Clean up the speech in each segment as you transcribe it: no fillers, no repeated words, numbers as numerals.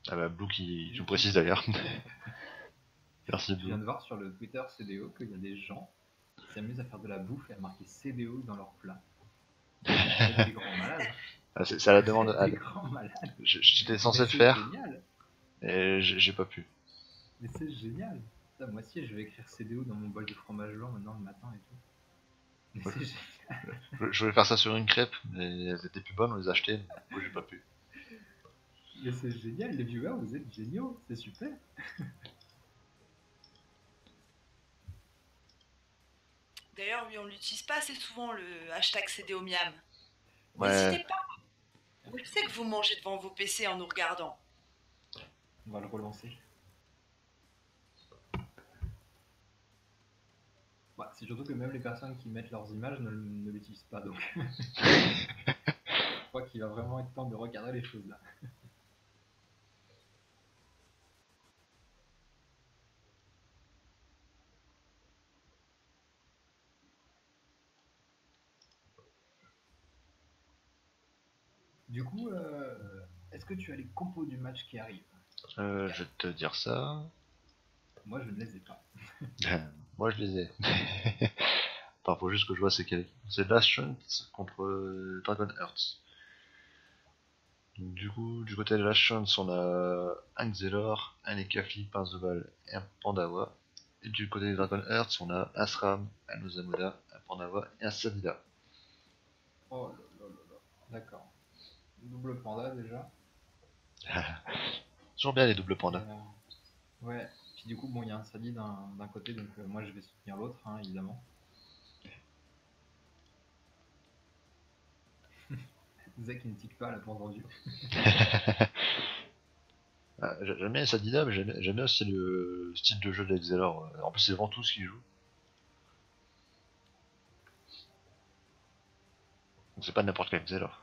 Ah bah Blue qui nous précise d'ailleurs. Merci Je viens Blue. de voir sur le Twitter CDO qu'il y a des gens qui s'amusent à faire de la bouffe et à marquer CDO dans leur plat. Vous êtes des grands malades. Ah, c'est à la Vous demande. êtes des grands malades. J'étais censé Mais le c'est faire, génial. et j'ai pas pu. Mais c'est génial. Putain, moi aussi, je vais écrire CDO dans mon bol de fromage blanc maintenant le matin et tout. Mais Moi, c'est génial. je voulais faire ça sur une crêpe, mais elles étaient plus bonnes, on les a achetées, du coup j'ai pas pu. Mais c'est génial, les viewers, vous êtes géniaux. C'est super. D'ailleurs, oui, on l'utilise pas assez souvent le hashtag CDOmiam. Ouais, N'hésitez pas. Je sais que vous mangez devant vos PC en nous regardant. On va le relancer. Bah, c'est surtout que même les personnes qui mettent leurs images ne l'utilisent pas, donc je crois qu'il va vraiment être temps de regarder les choses là. Du coup, est-ce que tu as les compos du match qui arrivent? je vais te dire ça. Moi, je ne les ai pas. Moi je les ai. Enfin, faut juste que je vois c'est quel. C'est Last Chance contre Dragon Hearts. Donc, du coup, du côté de Last Chance, on a un Xelor, un Ekafi, Parzival et un Pandawa. Et du côté de Dragon Hearts, on a Asram, un Ozamuda, un Pandawa et un Sadida. Oh là là là là. D'accord. Double panda déjà. Toujours bien les doubles Et, pandas. ouais. Puis du coup, bon, il y a un Sadi d'un côté, donc moi je vais soutenir l'autre, hein, évidemment. Zach qui ne tique pas, l'a pas entendu. Ah, j'aime bien Sadida, mais j'aime bien aussi le style de jeu d'Exelor. En plus, c'est Ventouse qui joue. Donc c'est pas n'importe quel Exelor.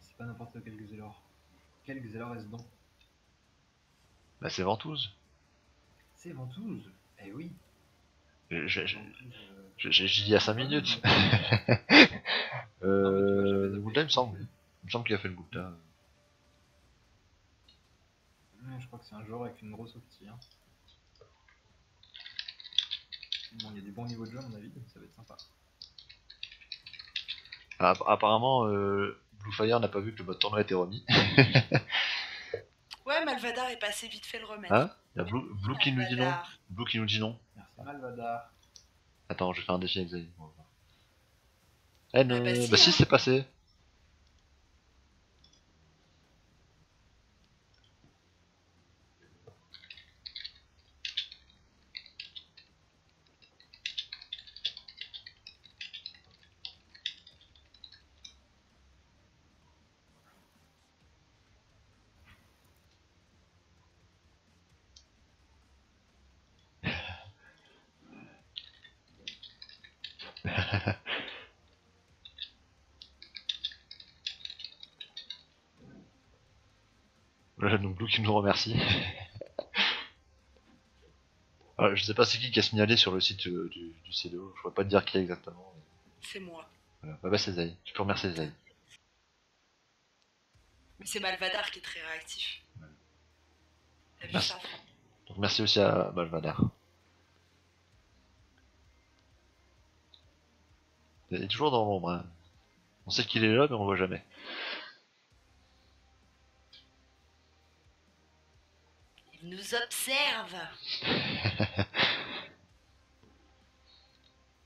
C'est pas n'importe quel Xelor. Quel Xelor est-ce donc? Bah, c'est Ventouse. C'est Ventouse. Eh oui. J'ai Ventouse. j'ai dit il y a 5 Pas mal, minutes. Ventouse. Non, mais tu vois, j'avais Le zappé. Gulta, il me semble. Il me semble qu'il a fait le Gulta. Je crois que c'est un joueur avec une grosse opti. Hein. Bon, il y a du bon niveau de jeu à mon avis, donc ça va être sympa. Ah, apparemment, Bluefire n'a pas vu que le mode tournoi était remis. Ouais, Malvadar est passé vite fait le Hein? remettre. Il y a Blue, Merci Blue qui nous dit non. Malvadar. Blue qui nous dit non. Merci Malvadar. Attends, je vais faire un défi avec Xavier. Eh Ah bah non, si, bah si, hein. c'est passé. Voilà, donc Blue qui nous remercie. Alors, je sais pas c'est qui a signalé sur le site du CDO. Je pourrais pas te dire qui exactement. C'est moi. Voilà. Bah, c'est Zay. Tu peux remercier Zay. Mais c'est Malvadar qui est très réactif. T'as vu Merci. ça? Donc merci aussi à Malvadar. Il est toujours dans l'ombre. Hein. On sait qu'il est là, mais on le voit jamais. Il nous observe.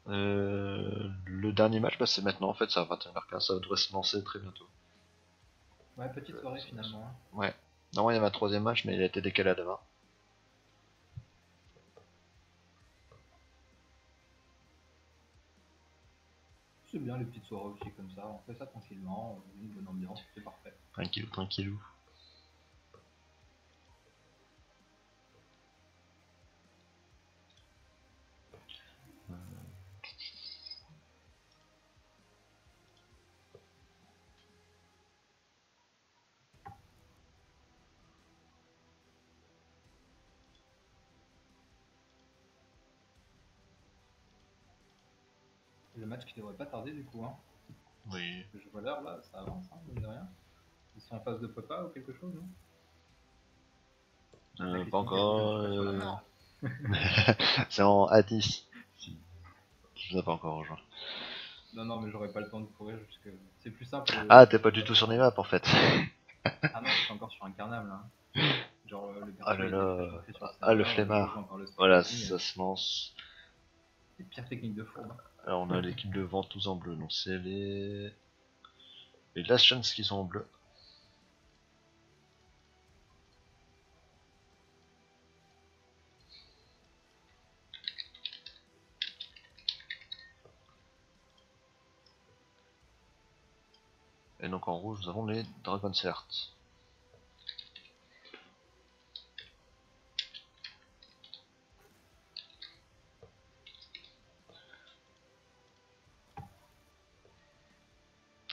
Le dernier match, bah, c'est maintenant en fait, c'est à 21h15, ça devrait se lancer très bientôt. Ouais, petite soirée finalement. Hein. Ouais. Normalement, il y avait un troisième match, mais il a été décalé à demain. C'est bien les petites soirées aussi comme ça. On fait ça tranquillement, une bonne ambiance, c'est parfait. Tranquillou, tranquillou. Le match qui devrait pas tarder du coup. Hein. Oui. Je vois l'heure là, ça avance, hein, mine de rien. Ils sont en phase de prépa ou quelque chose, non? La Pas question encore. qu'elle pose pas sur la Non. C'est en A10. Si je vous ai pas encore rejoint. Non, non, mais j'aurais pas le temps de courir jusque. C'est plus simple. Ah, t'es pas du tout sur les maps en fait. Ah non, je suis encore sur un carnal là. Genre le Ah perso là il est déjà là. entré sur le Ah, le serveur, flemmard. rejoint par le Voilà, spectating. ça se lance. Les pires techniques de fourbe. Hein. Alors on a l'équipe de Ventouses en bleu, donc c'est les Last Chance qui sont en bleu. Et donc en rouge nous avons les Dragon's Heart.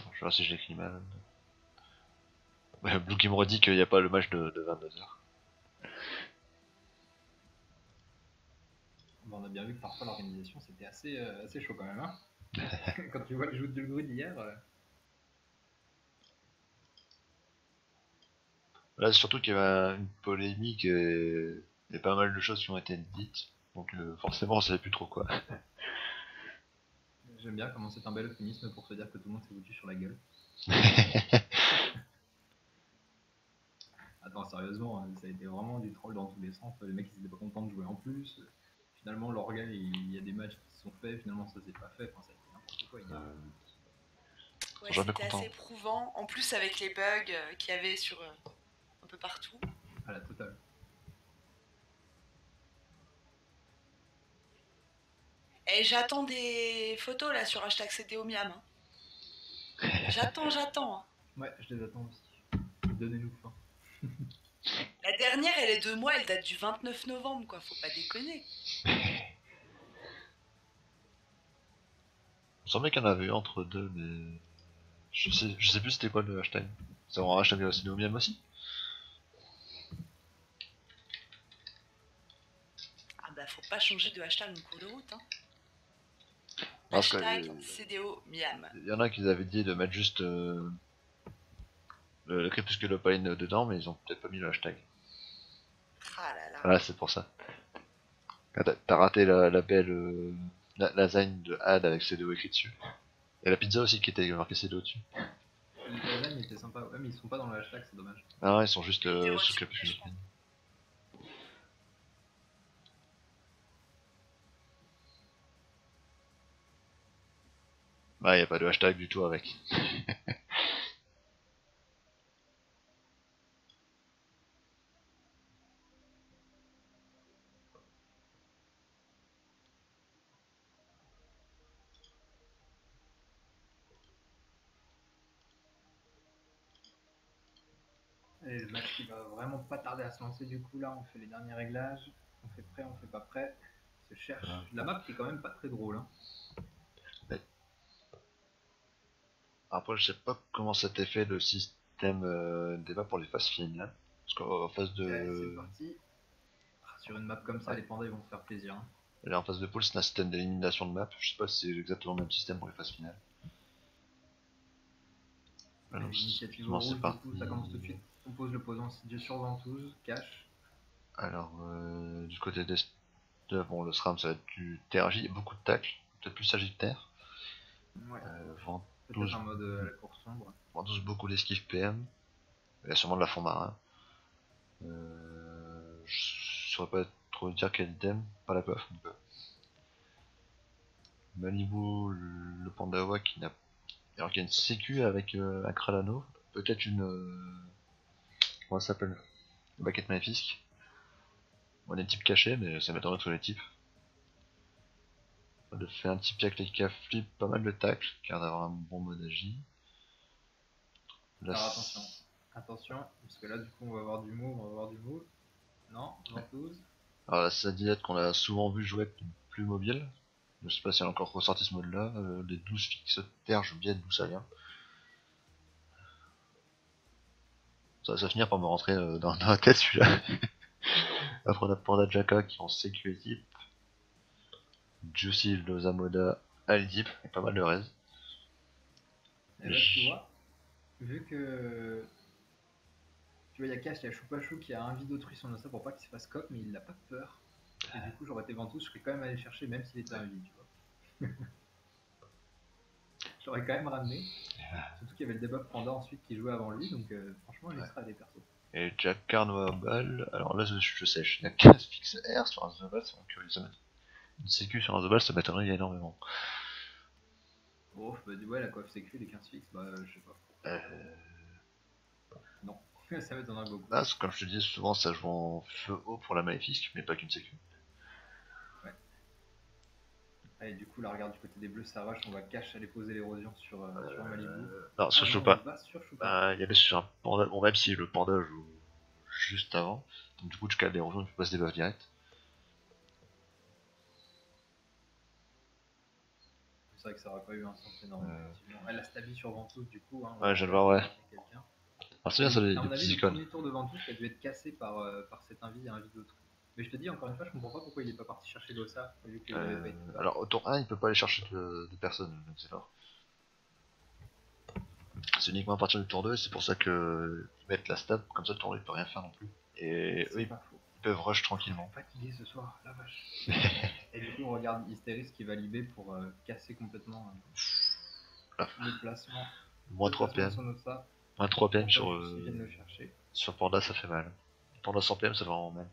Alors, je vais voir si je l'écris mal. Ouais, Blue qui me redit qu'il n'y a pas le match de 22h. Bon, on a bien vu que parfois l'organisation c'était assez chaud quand même. Hein. Quand tu vois le jeu de Good hier. Là, c'est surtout qu'il y avait une polémique et pas mal de choses qui ont été dites. Donc forcément on savait plus trop quoi. J'aime bien comment c'est un bel euphémisme pour se dire que tout le monde s'est foutu sur la gueule. Attends, sérieusement, hein, ça a été vraiment du troll dans tous les sens. Les mecs ils étaient pas contents de jouer en plus. Finalement, l'organe, il y a des matchs qui se sont faits, finalement ça s'est pas fait. Enfin, ça a été n'importe quoi hier. Ouais, Jamais c'était content. assez éprouvant. En plus, avec les bugs qu'il y avait sur un peu partout. À la totale. Et j'attends des photos là sur hashtag CDOmiam. Hein. J'attends. Hein. Ouais, je les attends aussi. Donnez-nous faim. La dernière, elle est de moi, elle date du 29 novembre, quoi. Faut pas déconner. Il me semblait qu'il y en avait eu entre deux, mais je sais plus c'était quoi le hashtag. C'est un hashtag Cinéomium aussi. Ah bah, faut pas changer de hashtag en cours de route. Hein. Parce que Hashtag CDOmiam. il y en a qui avaient dit de mettre juste le Crépuscule Opaline dedans, mais ils ont peut-être pas mis le hashtag. Ah là là. Voilà, c'est pour ça. Ah, t'as raté la belle lasagne de Had avec CDO écrit dessus. Et la pizza aussi qui était marquée CDO dessus. Les lasagnes étaient sympas, ouais, mais ils sont pas dans le hashtag, c'est dommage. Ah non, ils sont juste Ils étaient sous retirés, Crépuscule je crois. Opaline. Bah, y a pas de hashtag du tout avec. Et le match qui va vraiment pas tarder à se lancer du coup là, on fait les derniers réglages, on fait prêt, on fait pas prêt, on se cherche. Ah. La map qui est quand même pas très drôle. Hein. Après, je sais pas comment s'était fait le système débat pour les phases finales. Parce qu'en phase Allez, c'est de. parti. Ah, sur une map comme ça, Ouais. les pandas ils vont se faire plaisir. Hein. Là, en phase de poule, c'est un système d'élimination de map. Je sais pas si c'est exactement le même système pour les phases finales. Alors, L'initiative effectivement, c'est rouge, du parti. coup, ça commence tout de suite. On pose le posant Dieu sur ventouse, cache. Alors, du côté des. Bon, le SRAM, ça va être du TRJ, beaucoup de tacles, peut-être plus Sagittaire. Ouais. Ventouse, Peut-être un mode à la course sombre. Ventouse, beaucoup d'esquive PM. Il y a sûrement de la fond marin. Je saurais pas trop dire quel item, pas la puff. Donc, Malibu, le Pandawa qui n'a. Alors qu'il y a une sécu avec un Kralano, peut-être une. Comment ça s'appelle? Une baguette maléfique. On a des types cachés, mais ça m'étonnerait de trouver les types. On a fait un type avec les flip, pas mal de tacles, qui a l'air d'avoir un bon mode agi. Là, Alors attention, attention, parce que là du coup on va avoir du move, on va avoir du move. Non, ventouse. alors la Sadinette qu'on a souvent vu jouer être plus mobile. Je sais pas si elle a encore ressorti ce mode là. Les 12 fixes terre, je oublié d'où ça vient. Ça va finir par me rentrer dans la tête celui-là. Après on a Panda Jaka qui ont sécu équipe. Juicy, Lozamoda, Alidip, avec pas mal de res. Et là tu vois, vu que Tu vois, il y a Cash, il y a Choupa-Chou qui a envie d'autrui son ossa pour pas qu'il se fasse cop, mais il n'a pas peur. Et du coup, j'aurais été Ventouse, je serais quand même allé le chercher, même s'il était invité, tu vois. Je l'aurais quand même ramené. Surtout qu'il y avait le debuff Panda ensuite qui jouait avant lui, donc franchement, il Ouais. extra des persos. Et Jack Carnoa Ball, alors là je sèche, il y a 15 fixe R sur un The Ball, c'est curieux, une sécu sur un The Ball, ça m'étonnerait énormément. Oh, bah, ouais, la coiffe sécu, les 15 fixes, bah, je sais pas. Euh, Non, ça m'étonnerait beaucoup. Là, comme je te disais, souvent ça joue en feu haut pour la Maléfique, mais pas qu'une sécu. Ouais. Allez, du coup, là, regarde du côté des bleus, ça rush, on va cash aller poser l'érosion sur Malibu. Non, sur Ah non, Choupa. on va sur Choupa. Bah, il y avait sur un panda, bon, même si le panda joue juste avant, donc du coup tu cales l'érosion et tu passes des buffs direct. C'est vrai que ça aurait pas eu un sens énorme, effectivement. Elle a stabi sur Ventouse, du coup. Hein, Ouais, je viens de voir, ouais. quelqu'un. Alors c'est bien ça, les À mon petits avis, le icônes. premier tour de Ventouse qui a dû être cassé par cet invite et un d'autres. Mais je te dis, encore une fois, je comprends pas pourquoi il est pas parti chercher l'Ossa, vu qu'il avait pas été là. Alors au tour 1, il peut pas aller chercher de personne, donc c'est là. C'est uniquement à partir du tour 2, et c'est pour ça que ils mettent la stab, comme ça le tour 2 il peut rien faire non plus. Et eux C'est ils pas faux. peuvent rush tranquillement. Fatigué ce soir, la vache. Et du coup, on regarde Hystéris qui va libérer pour casser complètement le placement. Moins 3 PM. Son Ossa. Moins 3 PM Ils viennent le chercher. sur Panda, ça fait mal. Panda 100 PM, ça fait vraiment mal.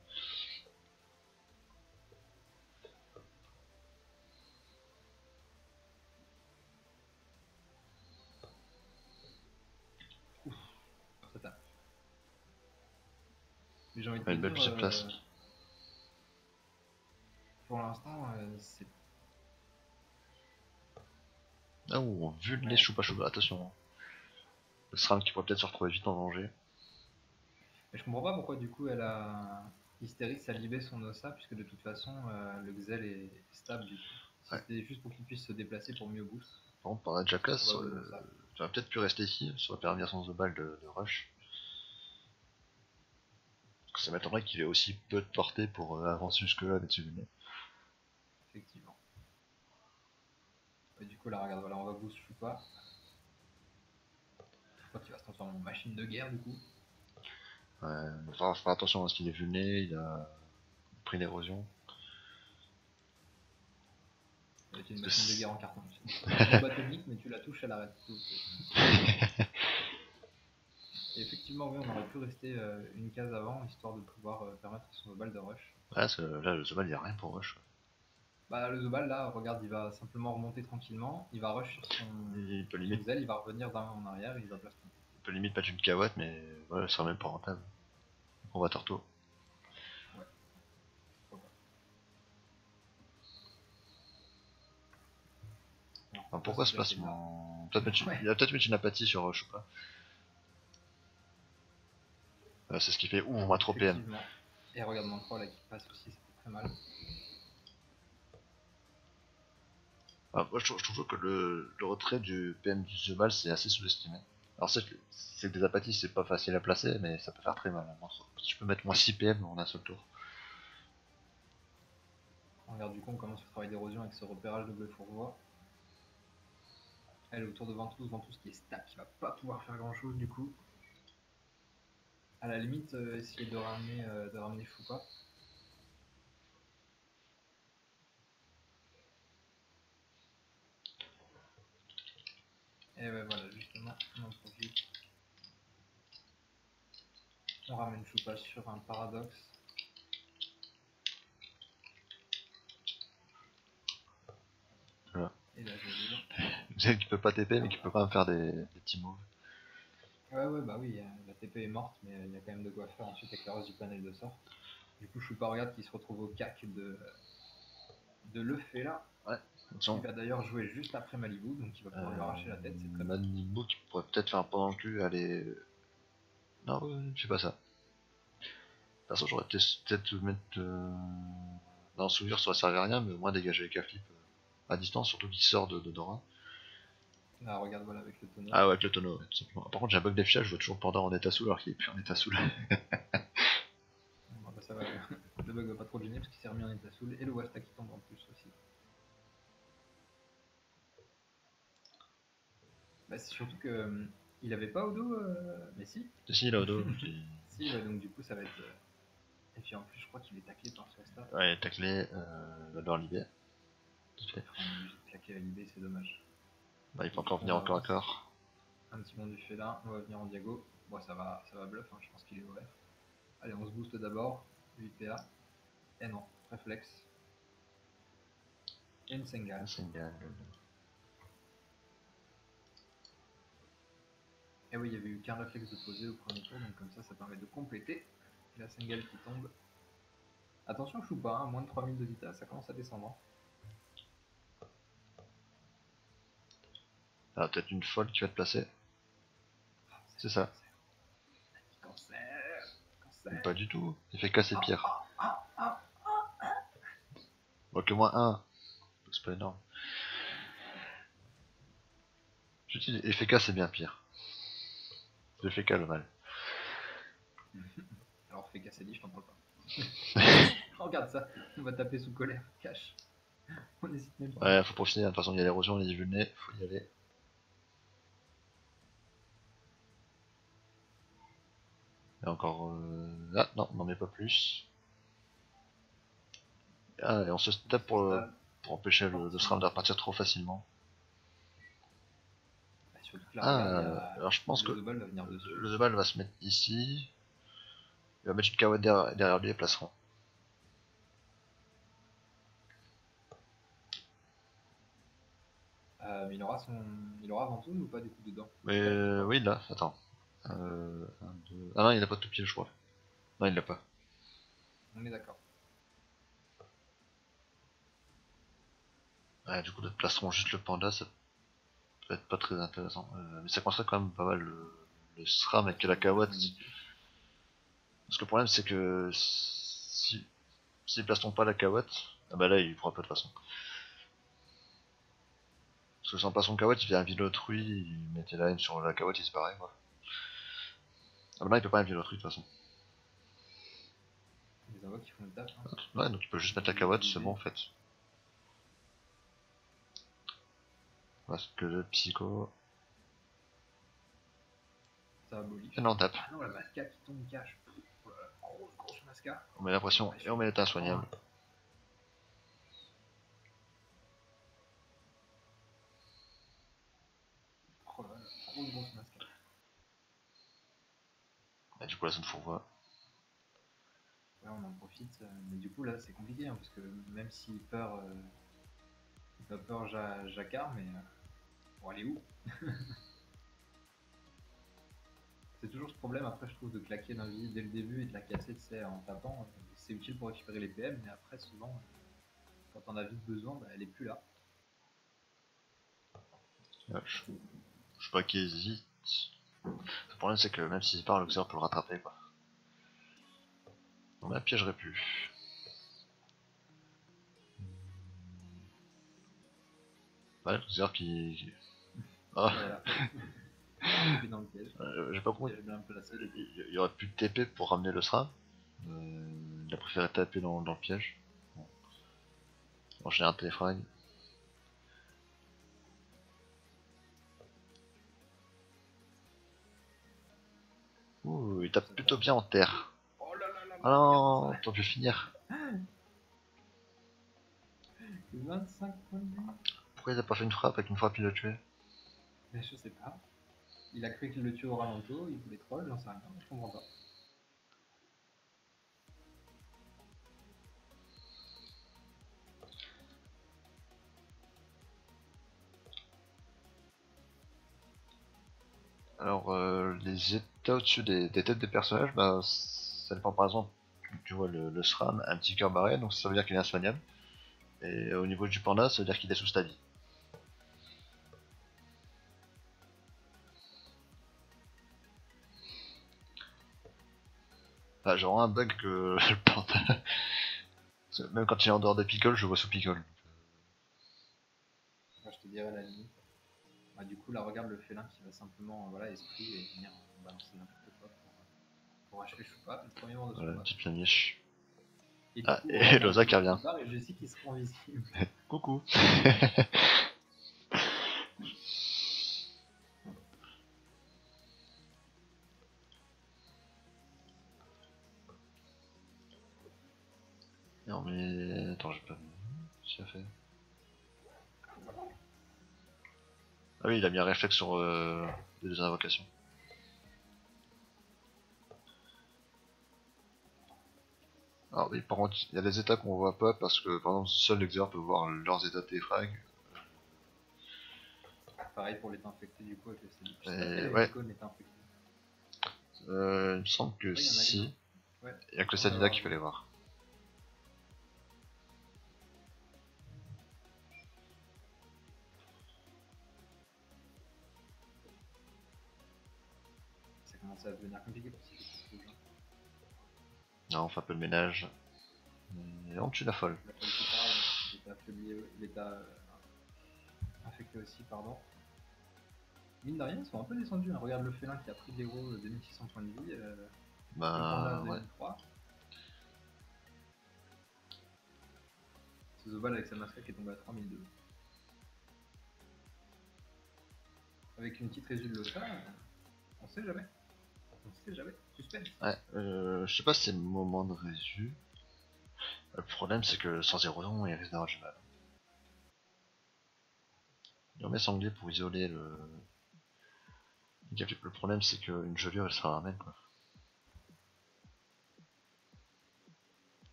Ouf, ça tape. Mais j'ai envie de te Ouais, une belle dire, mise en place. pour l'instant, c'est. Ah, ouh, vu les choupa choupa, attention. Le SRAM qui pourrait peut-être se retrouver vite en danger. Mais je comprends pas pourquoi du coup elle a Hystérix a libé son Ossa, puisque de toute façon le Xel est stable du coup. Si Ouais. c'était juste pour qu'il puisse se déplacer pour mieux boost. Par contre, par Jackass, Probablement ça. j'aurais peut-être pu rester ici, ça aurait permis à son The Ball de rush. Parce que ça m'étonnerait qu'il ait aussi peu de portée pour avancer jusque-là avec ce lunettes. Effectivement. Et du coup là regarde, voilà, on va boost Choupa. Choupa qui va se transformer en machine de guerre du coup. Ouais, il va faire attention parce qu'il est vulné, il a pris l'érosion. Ça va être une machine de guerre en carton aussi. Une bombe atomique, mais tu la touches, elle arrête tout. Et effectivement, oui, on aurait pu rester une case avant, histoire de pouvoir permettre à son Zobal de rush. Ouais, parce que là, le The Ball, il n'y a rien pour rush. Bah, le Zobal, là, regarde, il va simplement remonter tranquillement, il va rush sur son Il peut limite, Xel, il va revenir en arrière et il va placer. il peut limite mettre une kawatt, mais ouais, ça sera même pas rentable. Donc on va Torto. Ouais. Alors, pourquoi ce placement Il va peut-être mettre une apathie sur rush ou pas. C'est ce qui fait, ouh, on va trop PM. Et regarde mon 3 là qui passe aussi, ça fait très mal. Ah, moi, je trouve que le retrait du PM du The Ball, c'est assez sous-estimé. Alors c'est que des apathies, c'est pas facile à placer, mais ça peut faire très mal. Tu peux mettre moins 6 PM en un seul tour. Regarde, du coup, on commence le travail d'érosion avec ce repérage de bleu fourvois. Elle est autour de Ventouse qui est stack, qui va pas pouvoir faire grand chose du coup. À la limite, essayer de ramener Choupa. Et ouais, voilà, justement, on en profite. On ramène Choupa sur un paradoxe. Voilà. Et là, je vais dire. Vous savez qu'il peut pas TP, mais qu'il peut quand même faire des petits moves. Ouais, bah oui, la TP est morte, mais il y a quand même de quoi faire ensuite avec la rose du panel de sort. Du coup, Choupa regarde qui se retrouve au cac de Lefé là. Ouais, Il va d'ailleurs jouer juste après Malibu, donc il va pouvoir lui arracher la tête, c'est très bien. Malibu qui pourrait peut-être faire un pas dans le cul, aller. Non, je fais pas ça. De toute façon, j'aurais peut-être mettre. Dans Souvenir, ça va servir à rien, mais au moins dégager avec Flip à distance, surtout qu'il sort de Dora. Là, regarde, voilà, avec le tonneau. Ah ouais, avec le tonneau, ouais, tout simplement. Par contre, j'ai un bug d'affichage, je vois toujours Panda en état soul alors qu'il est plus en état soul. Bon, bah, ça va, le bug va pas trop le gêner parce qu'il s'est remis en état soul et le Wasta qui tombe en plus aussi. Bah, c'est surtout que il avait pas Odo, mais si. Si, il a Odo. Si, Si, ouais, donc du coup, ça va être. Et puis en plus, je crois qu'il est taclé par Swasta. Ouais, taclé dans l'idée. On est obligé de claquer à l'IB, c'est dommage. Bah, il peut encore venir encore à corps. Un petit monde du félin, on va venir en diago. Bon, ça va bluff, hein, je pense qu'il est ouvert. Allez, on se booste d'abord. 8 PA. Et non, réflexe. Et une Sengal. Et oui, il y avait eu qu'un réflexe de poser au premier tour, donc comme ça permet de compléter. La Sengal qui tombe. Attention, Choupa, hein, moins de 3000 de vita, ça commence à descendre. Ah, peut-être une folle qui va te placer. C'est ça. Cancer. Pas du tout. Effet K c'est pire. Bon, que moins 1. C'est pas énorme. Je te dis, effet K c'est bien pire. Effet K le mal. Alors fais casser dit, je t'en parle pas. Regarde ça, on va taper sous colère, cash. On hésite même pas. Ouais, faut profiter, de toute façon il y a l'érosion, il y a du nez, faut y aller. Et encore... Ah non, n'en mets pas plus. Ah, et on se tape pour empêcher le SRAM de repartir trop facilement. Surtout que là, regarde, alors je pense que le 2 balles va venir dessus. le 2 balles va se mettre ici. Il va mettre une Kawa derrière lui et placeront. Mais il aura Ventoune ou pas du coup dedans? Mais oui, là, attends. 1, 2... Ah non, il a pas de tout pied, je crois. Non, il l'a pas. On est d'accord. Ouais, du coup, d'autres placeront juste le panda, ça peut être pas très intéressant. Mais ça commencerait quand même pas mal le SRAM avec la Kawa. Parce que le problème, c'est que s'ils placeront pas la Kawat, ah bah là, il pourra pas de toute façon. Parce que sans placer son Kawat, il vient un ville autrui, il mettait la haine sur la Kawat, il se pareil quoi. Ah bah là, il peut pas inviler autrui de toute façon. Les invoques qui font le taf. Hein. Ouais, donc il peut juste mettre la Kawat, c'est bon en fait. Parce que le psycho. Ça abolit. Et non, on tape. Ah non, la masca qui tombe cash. Oh là là, grosse masca. On met la pression et on met l'état soignable. Oh là là, grosse masca. Et du coup, la zone fourvoie. Ouais, on en profite. Mais du coup, là, c'est compliqué, hein, parce que même s'il peur, Jacquard, mais bon, aller où? C'est toujours ce problème, après, je trouve, de claquer l'invisible dès le début et de la casser, tu sais, en tapant. C'est utile pour récupérer les PM, mais après, souvent, quand on a vite besoin, bah, elle est plus là. Ouais, je sais pas qui hésite. Le problème, c'est que même s'il part, l'Oxer peut le rattraper quoi. On la piégerait plus. Ouais, l'Oxer qui. Ah, Voilà. Il est dans le piège. j'ai pas compris. Piège bien placé. Il y aurait plus de TP pour ramener le SRAM. Il a préféré taper dans le piège. Bon. Enchaîner un téléfrag. Ouh, il tape plutôt bien en terre. Oh là là là. Ah non, t'aurais pu finir. 25 points de vie. Pourquoi il a pas fait une frappe avec une frappe il l'a tué? Mais je sais pas. Il a cru qu'il le tue au ralento, il voulait troll, j'en sais rien, je comprends pas. Alors, les états au-dessus des têtes des personnages, bah, ça dépend par exemple, tu vois le SRAM, un petit cœur barré, donc ça veut dire qu'il est insoignable. Et au niveau du panda, ça veut dire qu'il est sous stadi. Ah, genre un bug que le panda. Même quand il est en dehors des pickles, je le vois sous pickle. Moi je te dirais la limite. Bah, du coup là regarde le félin qui va simplement voilà, esprit et venir balancer n'importe quoi pour achever Choupa, le premier mort de Voilà, Choupa. petit pianiche. Et Ah, et Loza qui revient. Et je sais qu'il se rend visible. Coucou. Non mais... Attends, j'ai pas vu. Qu'est-ce qu'il a fait? Ah oui, il a mis un réflexe sur les deux invocations. Alors oui, par contre, il y a des états qu'on voit pas parce que, par exemple, seul l'exer peut voir leurs états de défrag. Pareil pour l'état infecté du coup avec le sadique. Je sais Et pas quelle ouais. icône est infectée. Il me semble que Oui, il y en a si. une, hein. Ouais. Il y a que le Ouais, Sadida alors, qui peut les voir. ça commence à devenir compliqué pour ces équipes rouges. Non, on fait un peu le ménage. Et on tue la folle. La folle qui parle, l'état affaibli, l'état infecté aussi, pardon. Mine de rien, ils sont un peu descendus. Hein. Regarde le félin qui a pris de l'héros 2600 points de vie. Le panda Bah ouais. 2003. C'est Zobal avec sa masque qui est tombé à 3002. Avec une petite résulte de ça, on sait jamais. On sait jamais. Suspense. Ouais, je sais pas si c'est le moment de résu. Le problème c'est que sans érosion, il risque d'avoir du mal. Il remet sanglier pour isoler le... Le problème c'est qu'une gelure elle sera ramène quoi.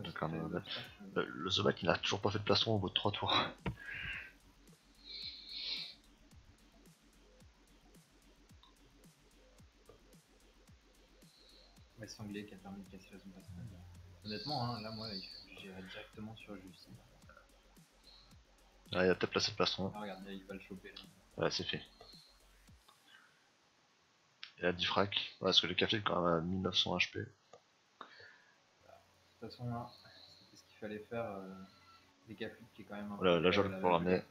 D'accord, mais le Zobac il n'a toujours pas fait de plastron au bout de 3 tours. Ouais, sanglier qui a permis de casser la zone passage. Honnêtement, hein, là moi j'irais directement sur Justin. Ah, il a peut-être placé le plastron. Ah, regarde, il va le choper là. Voilà, c'est fait. Et la diffrac, parce que le café est quand même à 1900 HP. De toute façon, là, c'était ce qu'il fallait faire. Les Caflics qui est quand même un Voilà, peu là je le programmer.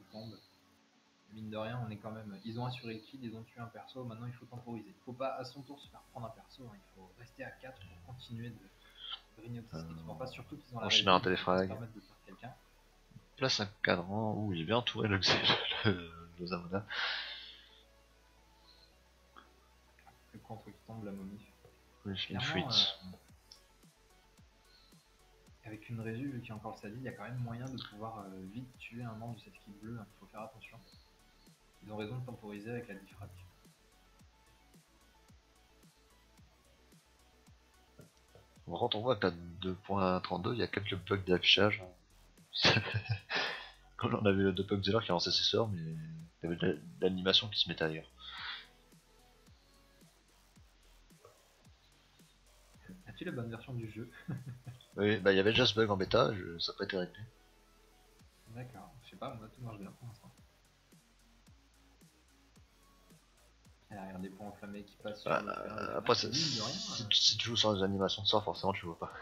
Mine de rien, on est quand même. Ils ont assuré le kill, ils ont tué un perso, maintenant il faut temporiser. Il faut pas à son tour se faire prendre un perso, hein. Il faut rester à 4 pour continuer de grignoter ce qui se passe, surtout qu'ils ont la enchaîner un réussite de téléfrag. permettre de faire quelqu'un. Place un cadran, ouh il est bien entouré le Zamona. Le contre qui tombe, la momie. Oui, une fuite. Avec une résu, vu qu'il y a encore le Sadi, il y a quand même moyen de pouvoir vite tuer un membre de cette équipe bleue, hein. Il faut faire attention. Ils ont raison de temporiser avec la diffrac. Quand on voit qu'à 2.32, il y a quelques bugs d'affichage. Comme on avait le Dopog Zeller qui a lancé ses sorts, mais il y avait de l'animation qui se mettait ailleurs. As-tu la bonne version du jeu? Oui, bah il y avait déjà ce bug en bêta, ça n'a pas été réglé. D'accord, je sais pas, moi tout marche bien pour l'instant. Regarde des points enflammés qui passent sur le terrain. Après, si tu joues sans les animations de sort, forcément tu vois pas.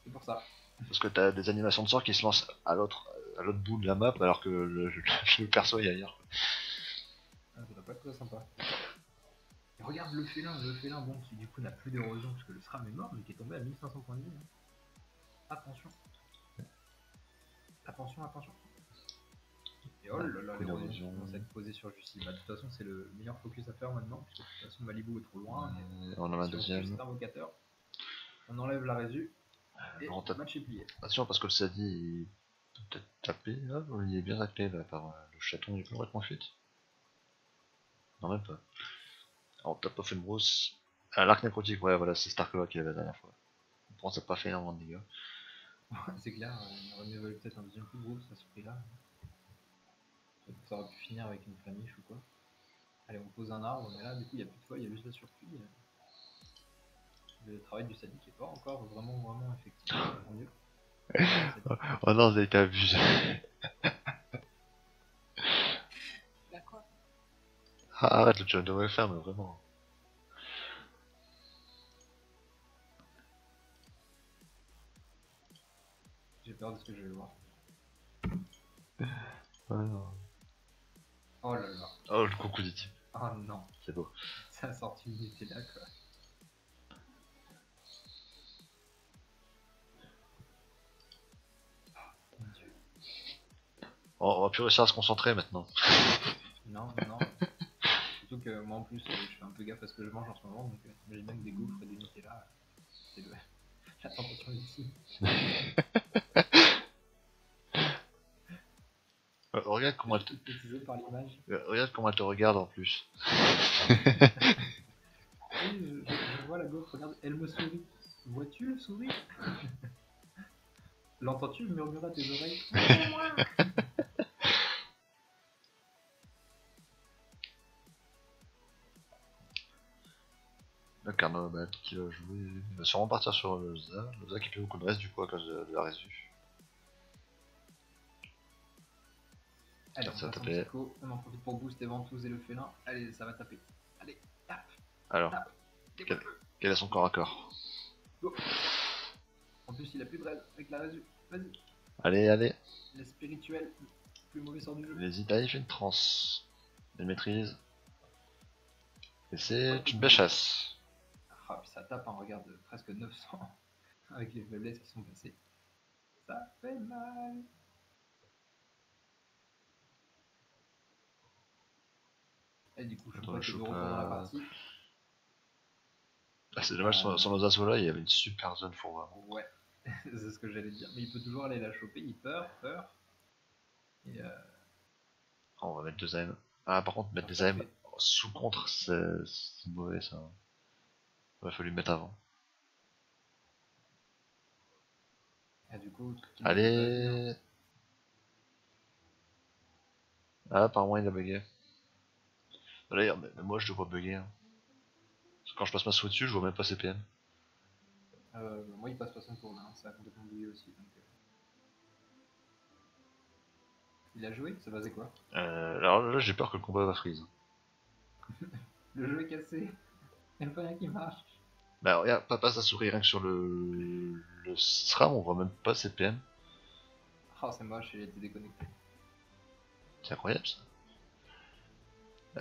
C'est pour ça. Parce que t'as des animations de sort qui se lancent à l'autre bout de la map alors que le perso est ailleurs. Ah, ça doit pas être très sympa. Et regarde le félin bon qui du coup n'a plus d'érosion parce que le SRAM est mort mais qui est tombé à 1500 points de vie. Hein. Attention. Attention, attention. Et oh là là, l'érosion commence à être posée sur Jussi. Bah, de toute façon, c'est le meilleur focus à faire maintenant, parce que de toute façon, Malibu est trop loin. On en a un deuxième. C'est invocateur. On enlève la résu. Et le match est plié. Attention, parce que le Sadi il peut peut-être taper. Ah, il est bien taclé là, par le chaton, il est complètement fuite. Non, même pas. Alors, t'as pas fait une brosse. Ah, l'arc nécrotique, ouais, voilà, c'est Starkova qui l'avait la dernière fois. Bon, ça n'a pas fait énormément de dégâts. C'est clair, on aurait mieux valu peut-être un deuxième coup de brosse à ce prix-là. Ça aurait pu finir avec une flamiche ou quoi. Allez, on pose un arbre, mais là, du coup, il n'y a plus de foi, il y a juste la surprise. Le travail du Sadi qui est pas encore vraiment effectif. Tant mieux. Oh non, vous avez été abusé. Bah quoi? Ah, arrête le John de faire, mais vraiment. J'ai peur de ce que je vais voir. Oh là là. Oh, le coucou du type. Oh non. C'est beau. Ça a sorti une unité là quoi. Oh, mon dieu. Oh, on va plus réussir à se concentrer maintenant. Non. Surtout surtout que moi en plus, je fais un peu gaffe à ce que je mange en ce moment, donc j'imagine bien que des gaufres et des Nutella, c'est la tentation ici. Regarde comment elle te... Hypnotisé par l'image. Regarde comment elle te regarde en plus. Oui, je vois la gaufre, regarde, elle me sourit. Vois-tu le sourire? L'entends-tu murmurer à tes oreilles? Moi. Le Carnaval qui va jouer. Il va sûrement partir sur Loza. Loza qui fait beaucoup de reste du coup à cause de la résu. Allez, on Ça va passe en taper. psycho, on en profite pour booster Ventouse et le félin. Allez, ça va taper. Allez, tape, Alors, tape. quel est son corps à corps? Go. En plus, il a plus de rêve avec la résu. Vas-y. Allez, allez. La spirituelle, plus mauvais sort du jeu. Les Ida, il fait une transe. Il maîtrise. Et c'est une belle chasse. Ah, puis ça tape, hein, regarde, presque 900 avec les faiblesses qui sont passées. Ça fait mal. Et du coup, je Attends, crois que de retour dans la partie. Ah, c'est dommage, son Osaso là, il y avait une super zone fourva. Ouais, c'est ce que j'allais dire. Mais il peut toujours aller la choper, il peur. Et Oh, on va mettre 2 AM. Ah, par contre, mettre des AM sous contre, c'est mauvais ça. Il aurait fallu le mettre avant. Et du coup, allez. Ah, apparemment il a bugué. D'ailleurs, mais moi je le vois bugger. Hein. Parce que quand je passe ma souris dessus, je vois même pas CPM. moi, il passe pas son tour là, hein. Ça a complètement bugué aussi. Donc, il a joué, ça basait quoi? Alors là, j'ai peur que le combat va freeze. Le jeu est cassé, il n'y a pas rien qui marche. Bah regarde, pas sa souris, rien que sur le SRAM, on voit même pas CPM. Oh, c'est moche, il a été déconnecté. C'est incroyable ça.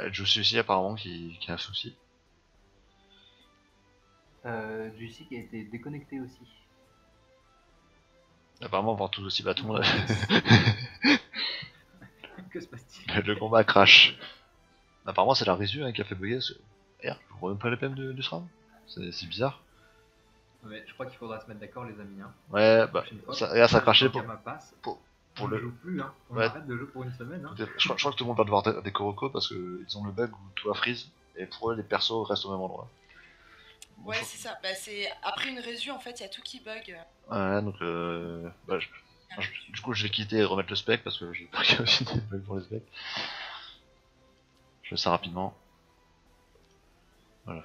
Juicy aussi apparemment qui a un souci. Juicy qui a été déconnecté aussi. Apparemment, Ventouse aussi, bah tout le monde. Que se passe-t-il? Le combat crash. Apparemment, c'est la résu hein, qui a fait bugger. Regarde, je vois même pas les PM du SRAM. C'est bizarre. Ouais, je crois qu'il faudra se mettre d'accord, les amis. Hein. Ouais, bah, regarde, ça a craché pour on ne joue plus, hein. On arrête de jouer pour une semaine. Hein. Je crois que tout le monde va devoir des Koroko parce qu'ils ont le bug où tout a freeze et pour eux, les persos restent au même endroit. Ouais, c'est ça. Bah, c'est... Après une résu, en fait, il y a tout qui bug. Ouais, donc bah, du coup, je vais quitter et remettre le spec parce que j'ai peur qu'il y ait aussi des bugs pour les specs. Je fais ça rapidement. Voilà.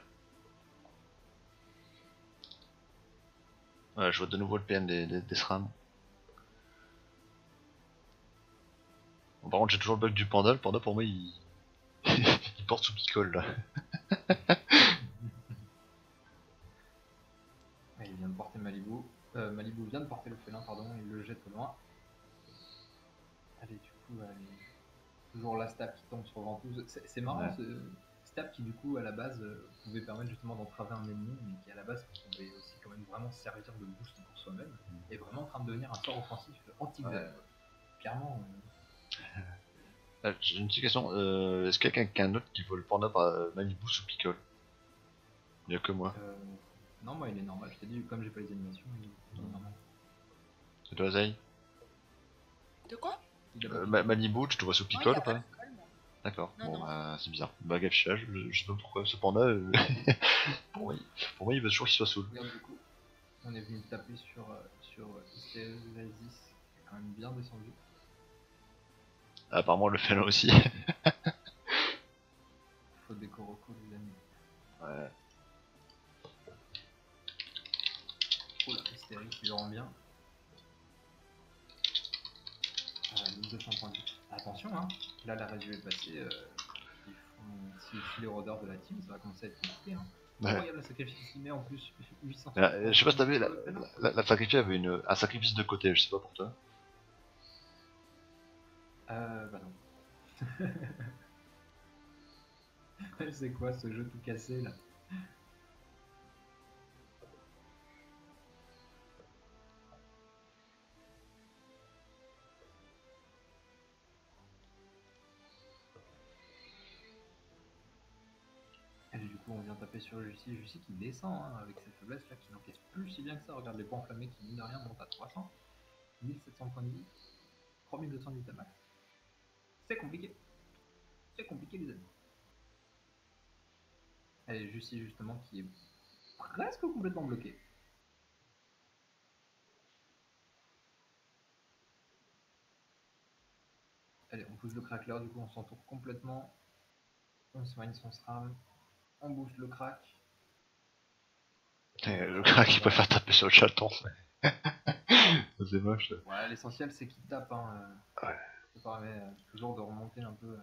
Ouais, je vois de nouveau le PM des SRAM. Bon, par contre, j'ai toujours le bug du panda. Le panda, pour moi, il porte sous picole là. Il vient de porter Malibu. Malibu vient de porter le félin, pardon, il le jette au loin. Allez, du coup, toujours la stab qui tombe sur Ventouse. C'est marrant, ouais. Ce stab qui, du coup, à la base, pouvait permettre justement d'entraver un ennemi, mais qui, à la base, pouvait aussi quand même vraiment servir de boost pour soi-même, et vraiment en train de devenir un sort offensif anti-gun. Ouais. Clairement. J'ai une petite question. Est-ce qu'il y a quelqu'un d'autre qui voit le panda par Malibu sous picole? Il n'y a que moi. Non, moi il est normal. Je t'ai dit, comme j'ai pas les animations, il est normal. Et toi, Zay? De quoi? Malibu, tu te vois sous picole ou pas? D'accord, bon bah c'est bizarre. Bug affichage, je sais pas pourquoi ce panda. pour moi il veut toujours qu'il soit sous. Regarde, du coup, on est venu taper sur Isis, qui est quand même bien descendu. Apparemment le félin aussi. Faut des Koroko, les amis. Ouais. Oula, Hystérique qui le rend bien. 1200 points de vie. Attention, hein, là la réduction est passée. S'ils tuent les rôdeurs de la team, ça va commencer à être compliqué. Hein. Ouais. Regarde la sacrifice qui met en plus 800. Je sais pas si t'as vu, la sacrifice avait un sacrifice de côté, je sais pas pour toi. Bah non. C'est quoi ce jeu tout cassé là? coup on vient taper sur Jussi. Jussi qui descend hein, avec cette faiblesse là, qui n'encaisse plus si bien que ça. Regarde les points enflammés qui, mine de rien, montent à 300. 1700 points de vie. 3200 de max. C'est compliqué. C'est compliqué les amis. Allez, Jussi justement qui est presque complètement bloqué. Allez, on pousse le crackler, du coup on s'entoure complètement. On soigne son SRAM. On booste le crack. Le crack qui préfère taper sur le chaton. C'est moche là. Ouais, l'essentiel c'est qu'il tape. Hein. Ouais. Ça permet toujours de remonter un peu.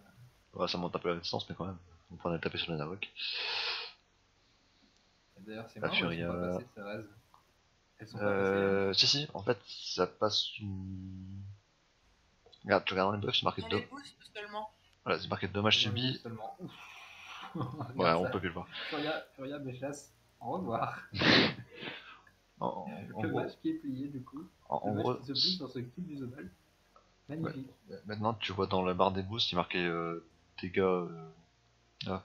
Ouais, ça monte un peu la distance, mais quand même. On prend à taper sur la Narok. D'ailleurs, c'est La moi ou elles Furia. sont pas passées ces raises? Elles sont pas passées. Si, en fait, ça passe sous. Regarde, tu regardes dans les buffs, c'est marqué Dans les 2. boosts seulement. Voilà, c'est marqué dommage subi. Seulement. Ouf. Ouais, on peut plus le voir. Furia Béchasse, au revoir. En Le gros, match qui est plié du coup. en Le gros, match qui se plie sur ce cube du zonal. Magnifique. maintenant tu vois dans la barre des boosts, il est marqué dégâts. Là.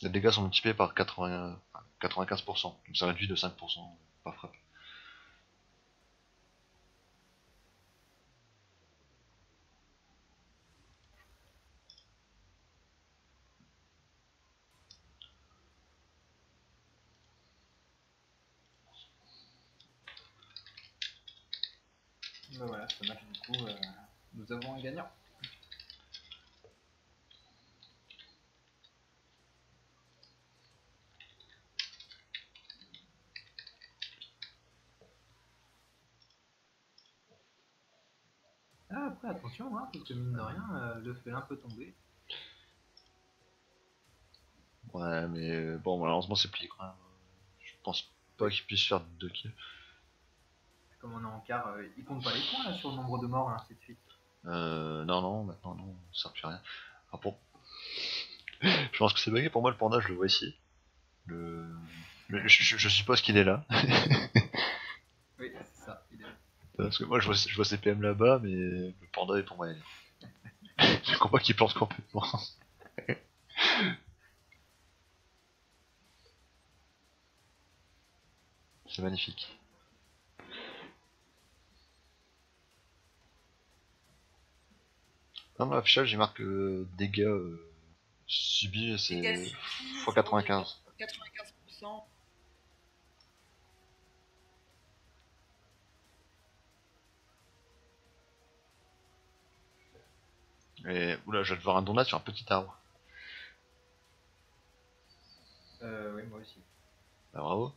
Les dégâts sont multipliés par 95%, donc ça réduit de 5% par frappe. Ben voilà, ce match du coup, nous avons un gagnant. Ah, après attention, hein, parce que mine de rien, le félin peut tomber. Ouais, mais bon, malheureusement c'est plié quand même. Je pense pas qu'il puisse faire 2 kills. Comme on est en quart, il compte pas les points là sur le nombre de morts et ainsi de suite. Non, maintenant non, ça sert plus à rien. Ah bon. Je pense que c'est bugué pour moi le panda, je le vois ici. Je suppose qu'il est là. Oui, c'est ça, il est là. Parce que moi je vois ces PM là-bas, mais le panda est pour moi ailleurs. Je comprends pas qu'il plante complètement. C'est magnifique. Non, dans l'affichage, il marque dégâts subis, c'est Dégâts x 95. 95%. Et oula, je vais devoir un donat sur un petit arbre. Oui, moi aussi. Bah, bravo.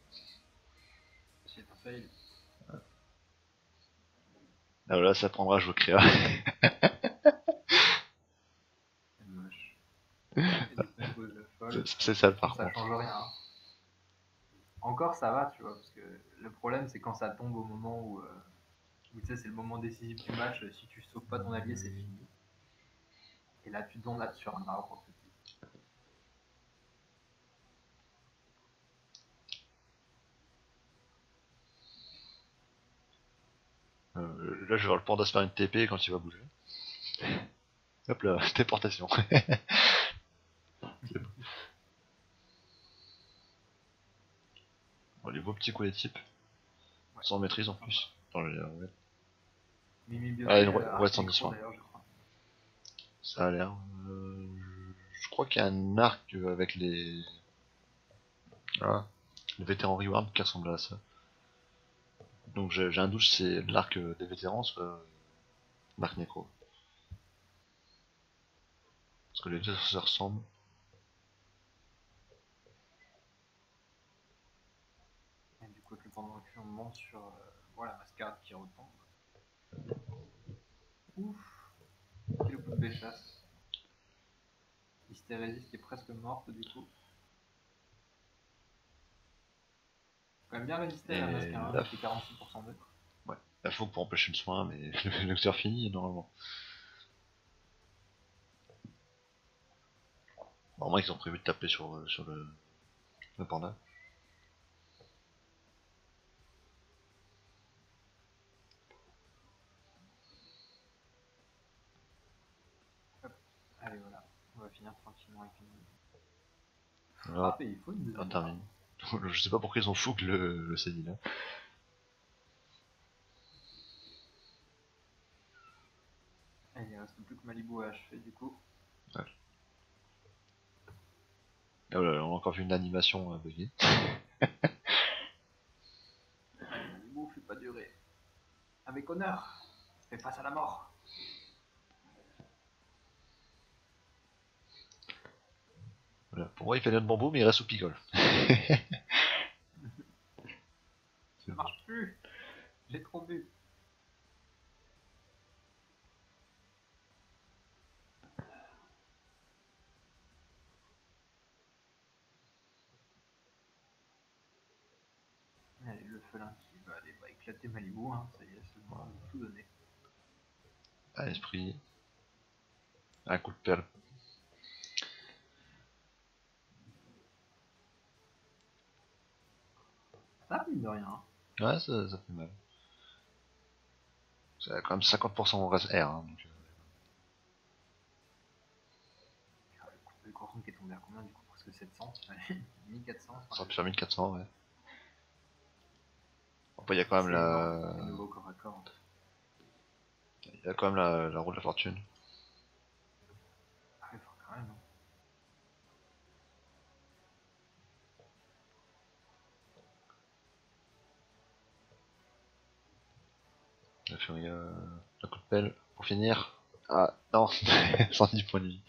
C'est un fail. Ah voilà, ça prendra, je veux créa. C'est moche. Et du coup, on pose le fold. C'est ça le par Ça contre. change rien. Hein. Encore ça va, tu vois, parce que le problème c'est quand ça tombe au moment où tu sais, c'est le moment décisif du match, si tu sauves pas ton allié, c'est fini. Et là, tu tombes là sur un arbre. Là, je vais voir le panda se faire une TP quand il va bouger. Hop là, téléportation. C'est bon. Bon, les beaux petits coups des types. Ouais. Sans maîtrise en plus. Attends, ouais. Mimi Ah, une Bioté, ouais, sans mission. d'ailleurs, je crois. Ça a l'air. Je crois qu'il y a un arc avec les. Ah, le vétéran Reward qui ressemble à ça. Donc j'ai un doute, c'est l'arc des vétérans, soit l'arc nécro. Parce que les deux se ressemblent. Et du coup, avec le temps de recul, on monte sur voilà, Mascarade qui retombe. Ouf, quel coup de béchasse. Hystérésis qui est presque morte du coup. Quand même bien résisté à la Mascarade, qui fait 46% de. Ouais, la fougue pour empêcher le soin, mais le docteur finit normalement. Normalement, ils ont prévu de taper sur le panda. Hop. Allez, voilà, on va finir tranquillement avec une Voilà, Il faut une on deuxième. termine. Je sais pas pourquoi ils ont fou que le CDI là. Il reste plus que Malibu à achever du coup. Ouais. Ah, voilà, on a encore vu une animation bugger. Allez, Malibu, fais pas durer. Avec honneur, fais face à la mort. Voilà. Pour moi, il fait notre bambou, mais il reste au picole. Ça marche plus. J'ai trop bu. Allez, le félin qui va aller éclater Malibu, hein. Ça y est, c'est le moment de tout donner. À l'esprit. Un coup de perle. Ça, mine de rien. Hein. Ouais, ça fait mal. C'est quand même 50% en reste R. Hein, donc, Le courson qui est tombé à combien du coup? Presque 700. Allez, 1400. ça aurait pu faire 1400, ouais. Après, il y a quand même la. Nouveau corps à corps. Il y a quand même la roue de la fortune. Ah, il faut quand même. Hein. La furie, la coup de pelle pour finir. Ah non, 110 points de vie.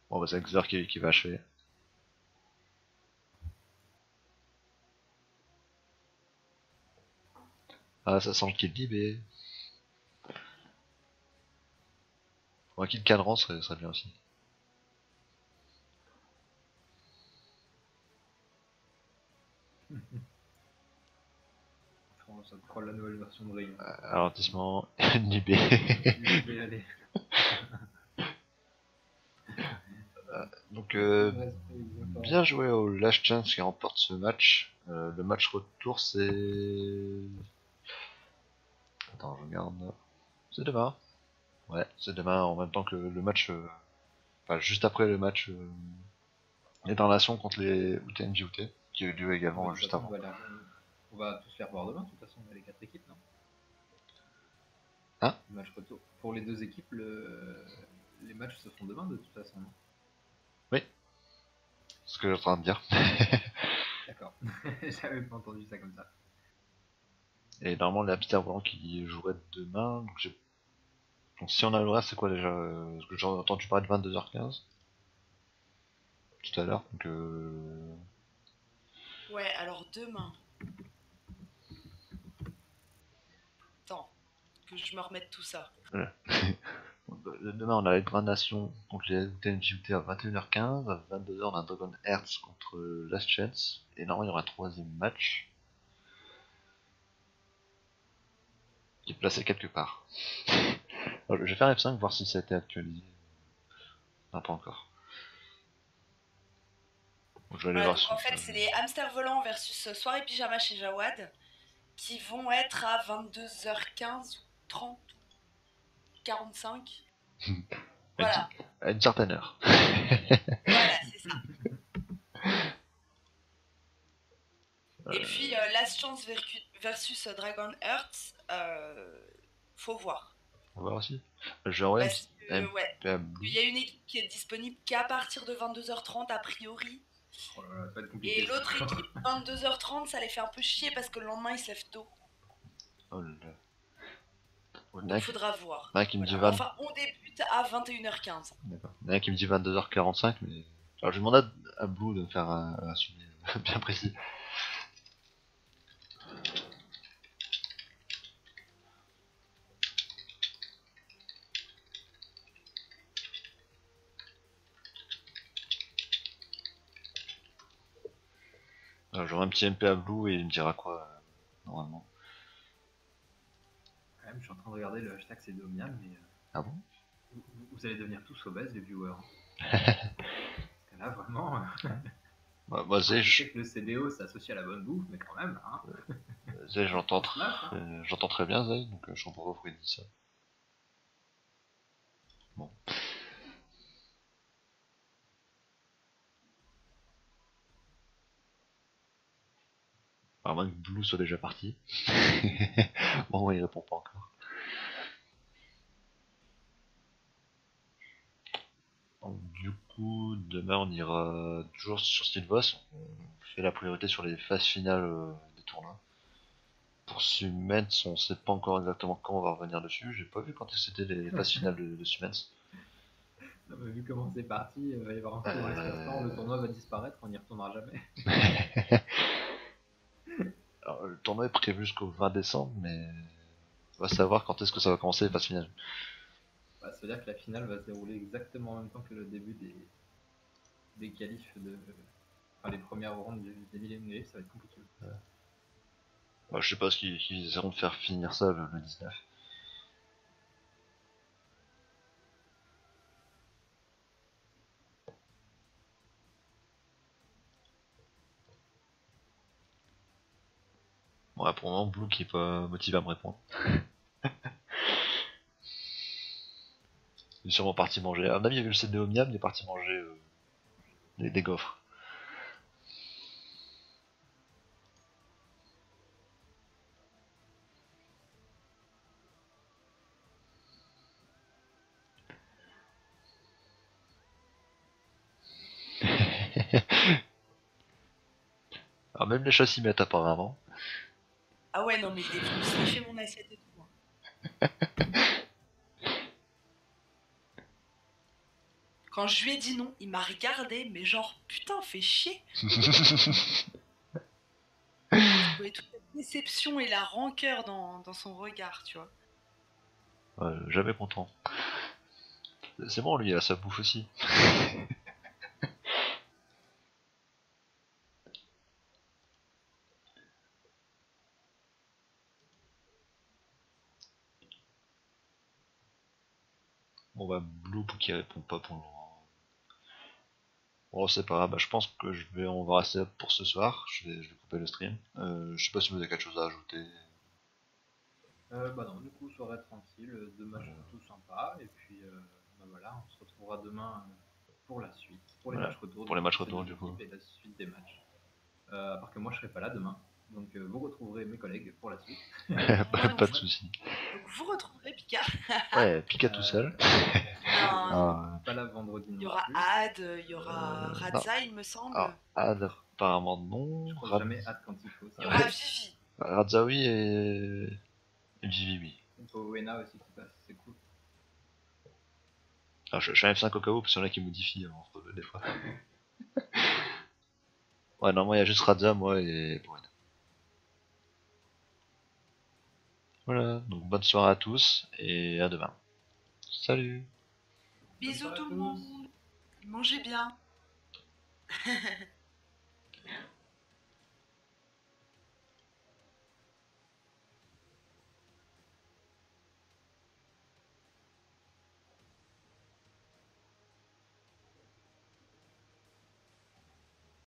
Bon, bah, c'est Exer qui va achever. Ah, ça sent le kill libé. Un kill cadran serait bien aussi. Ça te prend la nouvelle version de Ring. Ralentissement, libé. Allez. Donc, bien joué au Last Chance qui remporte ce match. Le match retour, c'est. Attends, je regarde. C'est demain. Ouais, c'est demain en même temps que le match. Enfin, juste après le match les Nation contre les UTNJUT, qui a eu lieu également juste avant. On va tous les revoir demain, de toute façon, on a les 4 équipes, non? Hein? Le match retour. Pour les 2 équipes, les matchs se font demain, de toute façon, non? Oui, c'est ce que j'étais en train de dire. D'accord, j'avais pas entendu ça comme ça. Et normalement, les hamsters volants qui joueraient demain. Donc si on a l'horaire, c'est quoi déjà Parce que j'ai entendu parler de 22h15 tout à l'heure. Donc Ouais, alors demain. Attends, que je me remette tout ça. voilà. Demain, on a les Nation contre les UTNJUT à 21h15. À 22h, on a Dragon Hearts contre Last Chance. Et normalement, il y aura un troisième match qui est placé quelque part. Alors, je vais faire F5 voir si ça a été actualisé. Non, pas encore. Donc, je vais aller voir donc en fait, c'est les hamsters volants versus soirée pyjama chez Jawad qui vont être à 22h15 ou 30 ou 45. Voilà. À une certaine heure. Voilà, c'est ça. Et puis Last Chance versus Dragon Hearts, faut voir. On va voir aussi. Je vais envoyer ouais. Il y a une équipe qui est disponible qu'à partir de 22h30 a priori. Oh là là, ça va être compliqué. Et l'autre équipe, 22h30, ça les fait un peu chier parce que le lendemain ils se lèvent tôt. Oh là là. Donc faudra voir. Qui me dit Enfin, on débute à 21h15. D'accord. Il y en a qui me dit 22h45, mais. Alors je vais demander à Blue de me faire un suivi bien précis. Alors j'aurai un petit MP à Blue et il me dira quoi normalement. Quand même, je suis en train de regarder le hashtag c'est Domial, mais. Ah bon? Vous allez devenir tous obèses, les viewers. Parce que là, vraiment. Moi, je sais que le CDO s'associe à la bonne bouffe, mais quand même, hein. Zay, j'entends très bien, Zay, donc je comprends pas pourquoi il dit ça. Bon. À moins que Blue soit déjà parti. Bon, il répond pas encore. Donc, du coup, demain on ira toujours sur Steelboss. On fait la priorité sur les phases finales des tournois. Pour Sumens, on sait pas encore exactement quand on va revenir dessus. J'ai pas vu quand c'était les phases finales de Sumens. Vu comment c'est parti, il va y avoir un trou dans l'espace-temps, le tournoi va disparaître, on n'y retournera jamais. Alors, le tournoi est prévu jusqu'au 20 décembre, mais on va savoir quand est-ce que ça va commencer les phases finales. Bah, ça veut dire que la finale va se dérouler exactement en même temps que le début des qualifs les premières rondes des Millennials, ça va être compliqué. Bah, je sais pas ce qu'ils essaieront de faire finir ça le 19. Bon, là, pour le moment, Blue qui est pas motivé à me répondre. Il est sûrement parti manger. À mon avis, il a vu le set de Omnium, il est parti manger des gaufres. Alors même les chats s'y mettent apparemment. Ah ouais, non, mais il est venu sniffer mon assiette et tout. Quand je lui ai dit non, il m'a regardé, mais genre, putain, fais chier. Je voyais toute la déception et la rancœur dans son regard, tu vois. Jamais content. C'est bon, lui, il a sa bouffe aussi. Bon bah, Blue qui répond pas pour le moment. Bon, c'est pas grave, bah, je pense que on va rester là pour ce soir. Je vais couper le stream. Je sais pas si vous avez quelque chose à ajouter. Bah non, du coup, soirée tranquille, deux matchs plutôt sympas, et puis voilà, on se retrouvera demain pour la suite, pour les Voilà, matchs retour. pour les matchs retour, du coup. Et la suite des matchs. À part que moi, je serai pas là demain, donc vous retrouverez mes collègues pour la suite. Pas de soucis. Donc vous retrouverez Pika. Ouais, Pika tout seul. Non, Pas là vendredi. il y aura Ad, il y aura Radza, il me semble. Alors, Ad, apparemment non. Je crois jamais Ad quand il faut. Il y aura Vivi. Radzaoui et Vivi, oui. Il faut Wena aussi qui passe, c'est cool. Alors, je suis un F5 au cas où, parce qu'il y en a qui modifient entre eux, des fois. Ouais, non, moi il y a juste Radza, moi et Bowen. Voilà, donc bonne soirée à tous et à demain. Salut! Bisous tout le monde. Mangez bien.